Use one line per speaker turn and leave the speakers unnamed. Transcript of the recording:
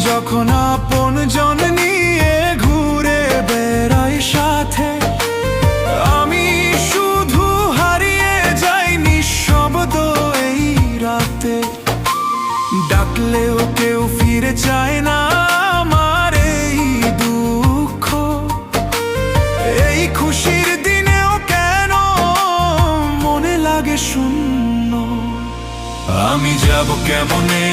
যখন আপনজন নিয়ে ঘুরে বেড়াই সাথে, আমি শুধু হারিয়ে যাই নিঃশব্দ এই রাতে। ডাকলেও কেউ ফিরে চায় না আমার এই দুঃখ, এই খুশির দিনেও কেন মনে লাগে শূন্য। আমি যাব কেমনে